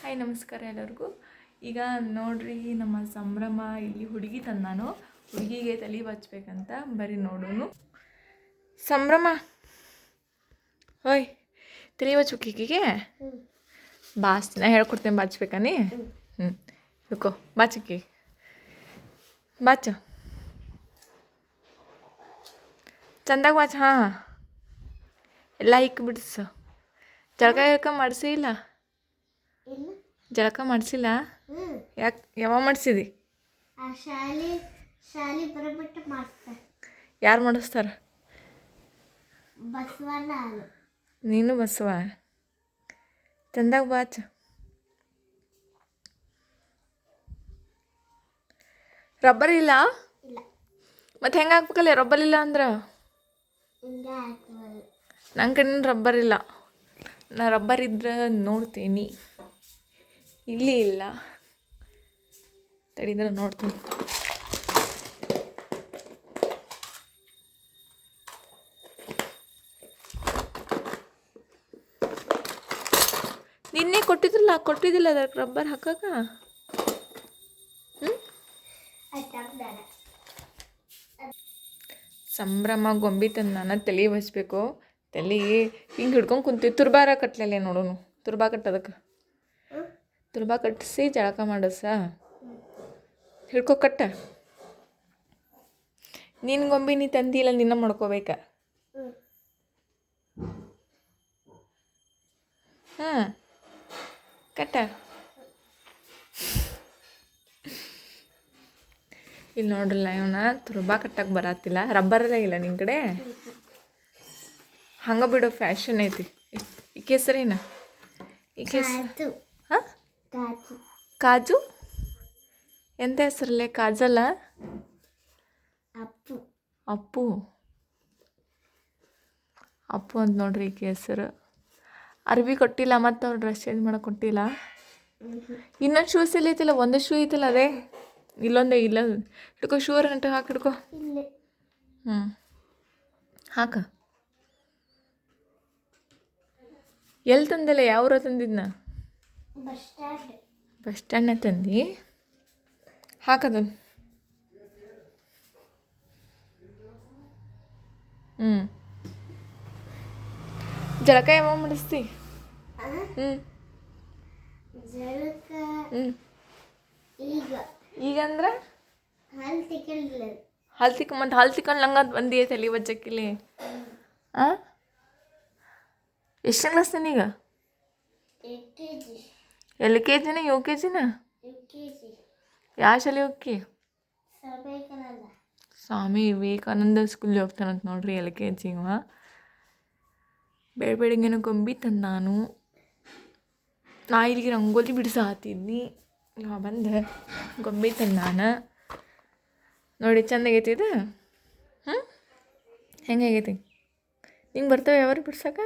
Hi ನಮಸ್ಕಾರ ಎಲ್ಲರಿಗೂ. ಈಗ ನೋಡ್ರಿ ನಮ್ಮ ಸಂಭ್ರಮ ಇಲ್ಲಿ ಹುಡುಗಿ ತಂದಾನು. ಹುಡುಗಿಗೆ ತಲೆ ಬಚ್ಚಬೇಕಂತ ಬರೀ ನೋಡೋನು. ಸಂಭ್ರಮ ಹೋಯ್ ತಲೆ ಬಚ್ಚಬೇಕು ಈಗಿಗೆ ಬಾಸ್ತಿನ ಹೇಳ್ಕೊಡ್ತೇನೆ ಬಾಚ್ಬೇಕಾನಿ. ಹಿಡ್ಕೊ ಬಾಚಕ್ಕಿ ಬಾಚ ಚಂದಾಗ ಬಾಚ. ಹಾಂ ಎಲ್ಲ ಇಕ್ ಬಿಡಿಸ. ಜಳಕ ಮಾಡಿಸಿಲ್ಲ? ಜಳಕ ಮಾಡಿಸಿಲ್ಲ? ಯಾಕೆ ಯಾವಾಗ ಮಾಡಿಸಿದಿ? ಯಾರು ಮಾಡಿಸ್ತಾರ? ನೀನು ಬಸವ ಚಂದಾಗ ಬಾಚ. ರಬ್ಬರ್ ಇಲ್ಲ? ಮತ್ತೆ ಹೆಂಗೆ ಹಾಕ್ಬೇಕಲ್ಲ ರಬ್ಬರ್ ಇಲ್ಲ ಅಂದ್ರೆ? ನನ್ನ ಕಡೆ ರಬ್ಬರ್ ಇಲ್ಲ. ನಾ ರಬ್ಬರ್ ಇದ್ರೆ ನೋಡ್ತೀನಿ. ಇಲ್ಲಿ ಇಲ್ಲ, ತಡಿದ್ರೆ ನೋಡ್ತೀನಿ. ನಿನ್ನೆ ಕೊಟ್ಟಿದ್ದಿಲ್ಲ ಅದಕ್ಕೆ ರಬ್ಬರ್ ಹಾಕಕ್ಕ. ಸಂಭ್ರಮ ಗೊಂಬಿ ತಂದು ನಾನು ತಲೆ ಬಸ್ಬೇಕು. ತಲೆ ಹಿಂಗೆ ಹಿಡ್ಕೊಂಡು ಕುಂತೀವಿ. ತುರ್ಬಾರ ಕಟ್ಲಲ್ಲೇ ನೋಡೋನು. ತುರ್ಬಾ ಕಟ್ಟದಕ್ಕೆ ತುರ್ಬಾ ಕಟ್ಟಿಸಿ ಜಳಕ ಮಾಡಸ. ಹಿಡ್ಕೊ ಕಟ್ಟ. ನಿನ್ನ ಗೊಂಬಿ ನೀ ತಂದಿಲ್ಲ, ನಿನ್ನ ಮಾಡ್ಕೋಬೇಕ. ಹಾಂ ಕಟ್ಟ. ಇಲ್ಲಿ ನೋಡ್ರಲ್ಲ, ಇವನ ತುರ್ಬಾ ಕಟ್ಟಕ್ಕೆ ಬರತ್ತಿಲ್ಲ. ರಬ್ಬರಲ್ಲೇ ಇಲ್ಲ ನಿನ್ನ ಕಡೆ? ಹಂಗೆ ಬಿಡೋ, ಫ್ಯಾಷನ್ ಐತಿ. ಈ ಹೆಸರೇನ? ಈ ಹೆಸರು ಹಾಂ ಕಾಜು. ಎಂತ ಹೆಸರಲ್ಲೇ? ಕಾಜಲ್ಲ? ಅಪ್ಪು ಅಪ್ಪು ಅಂತ ನೋಡ್ರಿ ಈಕೆ ಹೆಸರು. ಅರ್ಬಿ ಕೊಟ್ಟಿಲ್ಲ, ಮತ್ತು ಅವ್ರು ಡ್ರೆಸ್ ಚೇಂಜ್ ಮಾಡಕ್ಕೆ ಕೊಟ್ಟಿಲ್ಲ. ಇನ್ನೊಂದು ಶೂಸ್ ಎಲ್ಲ ಐತಿಲ್ಲ, ಒಂದು ಶೂ ಐತಿಲ್ಲ ಅದೇ ಇಲ್ಲೊಂದೇ ಇಲ್ಲ. ಹಿಡ್ಕೊ ಶೂರ್ ಗಂಟೆ ಹಾಕಿ ಹಿಡ್ಕೊ. ಹ್ಞೂ ಹಾಕ. ಎಲ್ಲಿ ತಂದಿಲ್ಲ? ಯಾವ್ರ ತಂದಿದ್ನ? ಬಸ್ ಸ್ಟ್ಯಾಂಡ್ನ ತಂದು ಹಾಕದನ್ನು. ಜಳಕ ಯಾವಾಗ ಮಾಡಿಸ್ತಿ? ಈಗಂದ್ರೆ ಹಾಲು ಮತ್ತು ಹಾಲು ತಿಕ್ಕೊಂಡು ನಂಗೆ ಅದು ಬಂದಿ ತಲೆ ಬಚ್ಚಕ್ಕಿಲ್ಲಿ. ಹಾಂ ಎಷ್ಟು ಕ್ಲಾಸ್ ಈಗ? LKG UKG? ಯಾವ ಶಾಲೆ ಹೋಗಿ? ಸ್ವಾಮಿ ವಿವೇಕಾನಂದ ಸ್ಕೂಲ್ಗೆ ಹೋಗ್ತಾನಂತ ನೋಡ್ರಿ, LKG. ಬೆಳಗ್ಗೆನ ಗೊಂಬಿ ತಂದು ನಾನು ಇಲ್ಲಿಗೆ ರಂಗೋಲಿ ಬಿಡಿಸಾತಿದ್ನಿ. ಇವಾಗ ಬಂದೆ ಗೊಂಬಿ ತಂದು ನಾನು ನೋಡಿ. ಚೆಂದಾಗೈತಿ ಇದು. ಹೆಂಗಾಗೈತಿ? ನಿಂಗೆ ಬರ್ತವೆ ಯಾವಾಗ ಬಿಡ್ಸಕ್ಕ?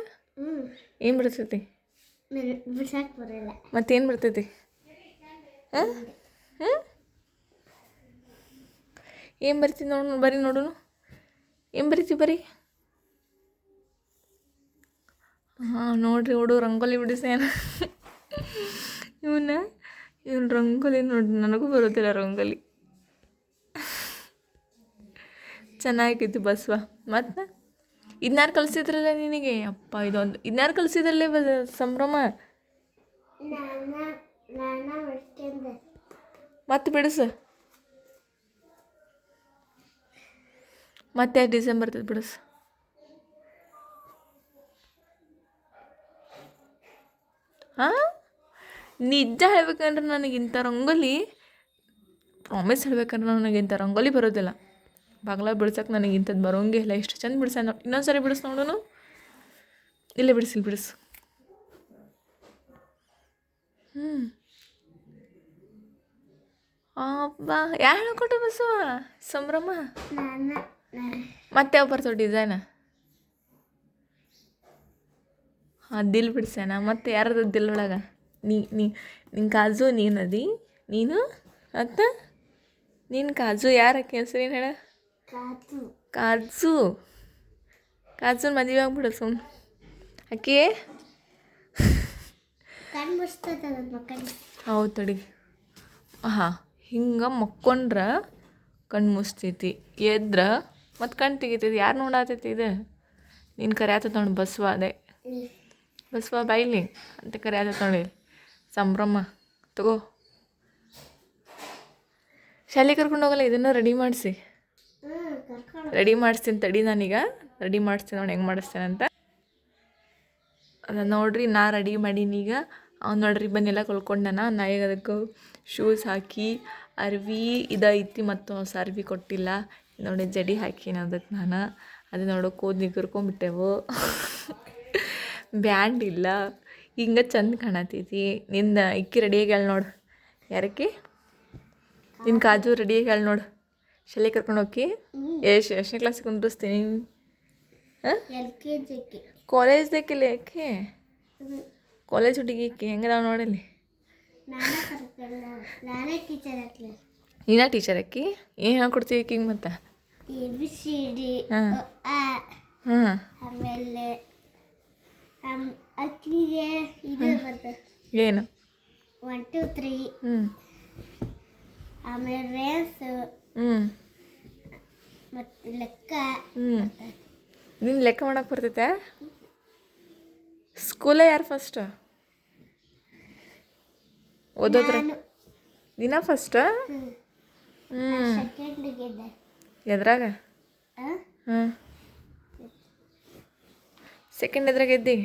ಏನು ಬರ್ತೈತಿ? ಮತ್ತೇನು ಬರ್ತೈತಿ? ಏನು ಬರ್ತೀವಿ ನೋಡು, ಬರೀ ನೋಡೋನು. ಏನು ಬರೀತೀವಿ ಬರೀ? ಹಾಂ ನೋಡ್ರಿ, ಹುಡುಗ ರಂಗೋಲಿ ಬಿಡಿಸ್ಯಾನ. ಇವನ ರಂಗೋಲಿ ನೋಡ್ರಿ, ನನಗೂ ಬರೋದಿಲ್ಲ ರಂಗೋಲಿ. ಚೆನ್ನಾಗಿತ್ತು ಬಸವ. ಮತ್ತು ಇದ್ನಾರು ಕಲಿಸಿದ್ರಲ್ಲ ನಿನಗೆ? ಅಪ್ಪ ಇದೊಂದು ಇದ್ನಾರು ಕಲಿಸಿದ್ರಲ್ಲೇ ಸಂಭ್ರಮ. ಮತ್ತೆ ಬಿಡಿಸು. ಮತ್ತೆ ಡಿಸೈನ್ ಬರ್ತದೆ, ಬಿಡಿಸು. ಹಾಂ ನಿಜ ಹೇಳ್ಬೇಕಂದ್ರೆ ನನಗಿಂಥ ರಂಗೋಲಿ, ಪ್ರಾಮಿಸ್ ಹೇಳ್ಬೇಕಂದ್ರೆ ನನಗಿಂಥ ರಂಗೋಲಿ ಬರೋದಿಲ್ಲ. ಬಾಗ್ಲ ಬಿಡ್ಸಕ್ಕೆ ನನಗೆ ಇಂಥದ್ದು ಬರೋಂಗೆ ಇಲ್ಲ. ಎಷ್ಟು ಚಂದ ಬಿಡಿಸ. ಇನ್ನೊಂದು ಸರಿ ಬಿಡಿಸ್ ನೋಡೋನು. ಇಲ್ಲೇ ಬಿಡಿಸಿಲ್ಲ, ಬಿಡಿಸು. ಅಬ್ಬಾ ಯಾರು ಹೇಳ್ಕೊಟ್ರು ಬಸವ? ಸಂಭ್ರಮ. ಮತ್ತೆ ಯಾವ ಬರ್ತವೆ ಡಿಸೈನ? ಹಾಂ ದಿಲ್ ಬಿಡಿಸ್ಯಾನ. ಮತ್ತು ಯಾರದು ದಿಲ್ ಒಳಗೆ? ನಿನ್ನ ಕಾಜು ನೀನದಿ ನೀನು. ಮತ್ತು ನಿನ್ನ ಕಾಜು ಯಾರ ಹೆಸರೇನು ಹೇಳ? ಕಾಜು ಮದುವೆ ಆಗ್ಬಿಡು ಸುಮ್ಮನೆ. ಆಕೆ ಹೌದು ತಡಿ. ಹಾಂ, ಹಿಂಗೆ ಮಕ್ಕೊಂಡ್ರೆ ಕಣ್ಣು ಮುಚ್ತೈತಿ, ಎದ್ರೆ ಮತ್ತು ಕಣ್ಣು ತೆಗಿತೈತಿ. ಯಾರು ನೋಡಾತೈತಿ ಇದು? ನೀನು ಕರೆ ಆತೈತಿ ನೋಡಿ ಬಸವ. ಅದೇ ಬಸವ ಬಾಯಿಲಿ ಅಂತ ಕರೆ ಆತೈತಿ ನೋಡಿ. ಸಂಭ್ರಮ ತಗೋ. ಶಾಲೆಗೆ ಕರ್ಕೊಂಡು ಹೋಗಲ್ಲ, ಇದನ್ನು ರೆಡಿ ಮಾಡಿಸಿ. ರೆಡಿ ಮಾಡಿಸ್ತೀನಿ ತಡಿ. ನಾನೀಗ ರೆಡಿ ಮಾಡಿಸ್ತೀನಿ ನೋಡಿ ಹೆಂಗೆ ಮಾಡಿಸ್ತೇನೆ ಅಂತ. ಅದ ನೋಡ್ರಿ, ನಾ ರೆಡಿ ಮಾಡೀನೀಗ. ಅವ್ನು ನೋಡ್ರಿ ಬನ್ನೆಲ್ಲ ಕೊಲ್ಕೊಂಡನ. ನಾ ಈಗ ಅದಕ್ಕೆ ಶೂಸ್ ಹಾಕಿ ಅರ್ವಿ ಇದೈತಿ, ಮತ್ತು ಹೊಸ ಅರ್ವಿ ಕೊಟ್ಟಿಲ್ಲ ನೋಡಿ. ಜಡಿ ಹಾಕೀನಿ ಅದಕ್ಕೆ ನಾನು. ಅದು ನೋಡೋ ಕೂದಲು ನಿಗರ್ಕೊಂಬಿಟ್ಟೆವು. ಬ್ಯಾಂಡ್ ಇಲ್ಲ, ಹಿಂಗೆ ಚಂದ ಕಾಣತೈತಿ. ನಿಂದ ಇಕ್ಕಿ ರೆಡಿಯಾಗ್ಯಾಳ ನೋಡು. ಯಾರಕ್ಕಿ? ನಿನ್ನ ಕಾಜು ರೆಡಿಯಾಗ್ಯಾಳ ನೋಡು. ಶಾಲೆ ಕರ್ಕೊಂಡು ಹೋಗಿ ಎಷ್ಟನೇ ಕ್ಲಾಸಿಗೆ ಕುಂದ್ರಿಸ್ತೀನಿ? ಹಾಂ, ಕಾಲೇಜ್ದಕ್ಕಿಲ್ಲ. ಯಾಕೆ ಕಾಲೇಜ್ ಹುಡುಗಿ ಹೆಂಗದ ನೋಡಲ್ಲಿ? ನೀನಾ ಟೀಚರ್ ಅಕ್ಕಿ? ಏನು ಹೇಳ್ಕೊಡ್ತೀವಿ ಅಕ್ಕಿಗೆ ಮತ್ತೆ? ಹಾಂ ಹಾಂ, ಆಮೇಲೆ ಅಕ್ಕಿಗೆ ಇದು ಬರ್ತದೆ ಏನು? 1 2 3. ಆಮೇಲೆ ರೇಸ್ ಮತ್ತು ಲೆಕ್ಕ. ನೀನು ಲೆಕ್ಕ ಮಾಡಕ್ಕೆ ಬರ್ತೈತೆ? ಸ್ಕೂಲೇ ಯಾರು ಫಸ್ಟ್ ಓದೋದ್ರ? ದಿನ ಫಸ್ಟ್? ಸೆಕೆಂಡಿಗೆ ಎದ್ರಾಗ? ಹಾಂ, ಸೆಕೆಂಡ್ ಎದ್ರಾಗ ಎದ್ದಿ?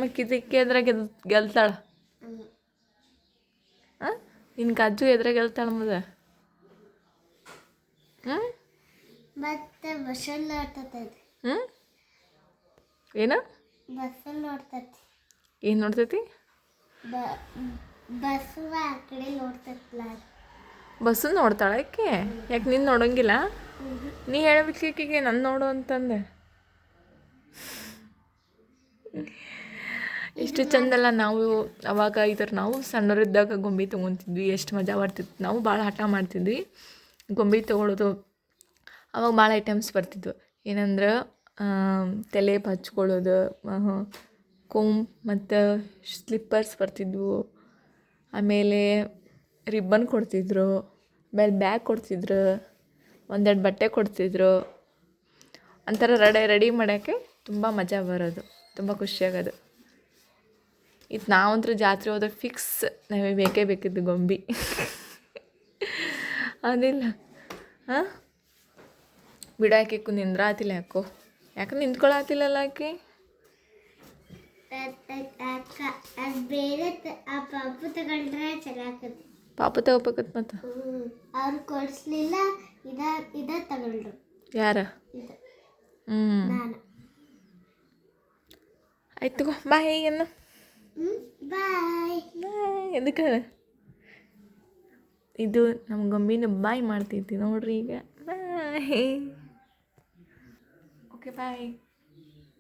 ಮಕ್ಕಿದ್ದಕ್ಕೆ ಎದ್ರಾಗ ಗೆಲ್ತಾಳ? ಹಾಂ, ನಿನ್ನ ಕಾಜು ಎದ್ರಾಗ ಗೆಲ್ತಾಳ ಮದ? ಮತ್ತೆ ಬಸ್ಸಲ್ಲಿ ನೋಡ್ತೈತಿ. ಏನು ಬಸ್ಸಲ್ಲಿ ನೋಡ್ತೈತಿ? ಏನು ನೋಡ್ತೈತಿ? ಬಸ್ಸು ಆ ಕಡೆ ನೋಡ್ತೈತಲ್ಲ. ಬಸ್ಸು ನೋಡ್ತಾಳ ಯಾಕೆ? ಯಾಕೆ ನೀನು ನೋಡೋಂಗಿಲ್ಲ? ನೀ ಹೇಳ್ಬೇಕೀಗೆ ನನ್ನ ನೋಡು ಅಂತಂದೆ. ಎಷ್ಟು ಚಂದಲ್ಲ. ನಾವು ಅವಾಗ ನಾವು ಸಣ್ಣವರಿದ್ದಾಗ ಗೊಂಬೆ ತೊಗೊತಿದ್ವಿ. ಎಷ್ಟು ಮಜಾ ಬರ್ತಿತ್ತು. ನಾವು ಭಾಳ ಹಠ ಮಾಡ್ತಿದ್ವಿ ಗೊಂಬೆ ತೊಗೊಳೋದು. ಅವಾಗ ಭಾಳ ಐಟಮ್ಸ್ ಬರ್ತಿದ್ವು. ಏನಂದ್ರೆ ತಲೆ ಹಚ್ಕೊಳ್ಳೋದು, ಕೊಂಬ್ ಮತ್ತು ಸ್ಲಿಪ್ಪರ್ಸ್ ಬರ್ತಿದ್ವು. ಆಮೇಲೆ ರಿಬ್ಬನ್ ಕೊಡ್ತಿದ್ರು, ಆಮೇಲೆ ಬ್ಯಾಗ್ ಕೊಡ್ತಿದ್ರು, ಒಂದೆರಡು ಬಟ್ಟೆ ಕೊಡ್ತಿದ್ರು. ಒಂಥರ ರೆಡಿ ಮಾಡೋಕ್ಕೆ ತುಂಬ ಮಜಾ ಬರೋದು, ತುಂಬ ಖುಷಿಯಾಗೋದು. ಇದು ನಾವಂತೂ ಜಾತ್ರೆ ಹೋದ್ರೆ ಫಿಕ್ಸ್ ನಾವೇ ಬೇಕೇ ಬೇಕಿದ್ದು ಗೊಂಬೆ. ಅದಿಲ್ಲ? ಹಾಂ, ಬಿಡಾಕಿ ನಿಂದ್ರಾತಿಲ್ಲ ಯಾಕೋ? ಯಾಕೆ ನಿಂತ್ಕೊಳತಿಲ್ಲಲ್ಲ ಆಕೆ? ಬೇರೆ ಪಾಪು ತಗೊಂಡ್ರೆ ಚೆನ್ನಾಗತ್ತೆ. ಪಾಪು ತಗೋಬೇಕತ್ ಮತ್ತೆ ಅವ್ರು ಕೊಡಿಸ್ಲಿಲ್ಲ, ಇದ ತಗೊಂಡ್ರು. ಯಾರ? ನಾನು. ಆಯ್ತು ತಗೋ, ಬಾಯ್. ಏನು ಬಾಯ್ ಬಾಯ್? ಎದಕ್ಕೆ? ಇದು ನಮ್ಮ ಗೊಂಬಿನ ಬಾಯ್ ಮಾಡ್ತೈತಿ ನೋಡ್ರಿ ಈಗ. ಬಾಯ್. ಓಕೆ ಬಾಯ್.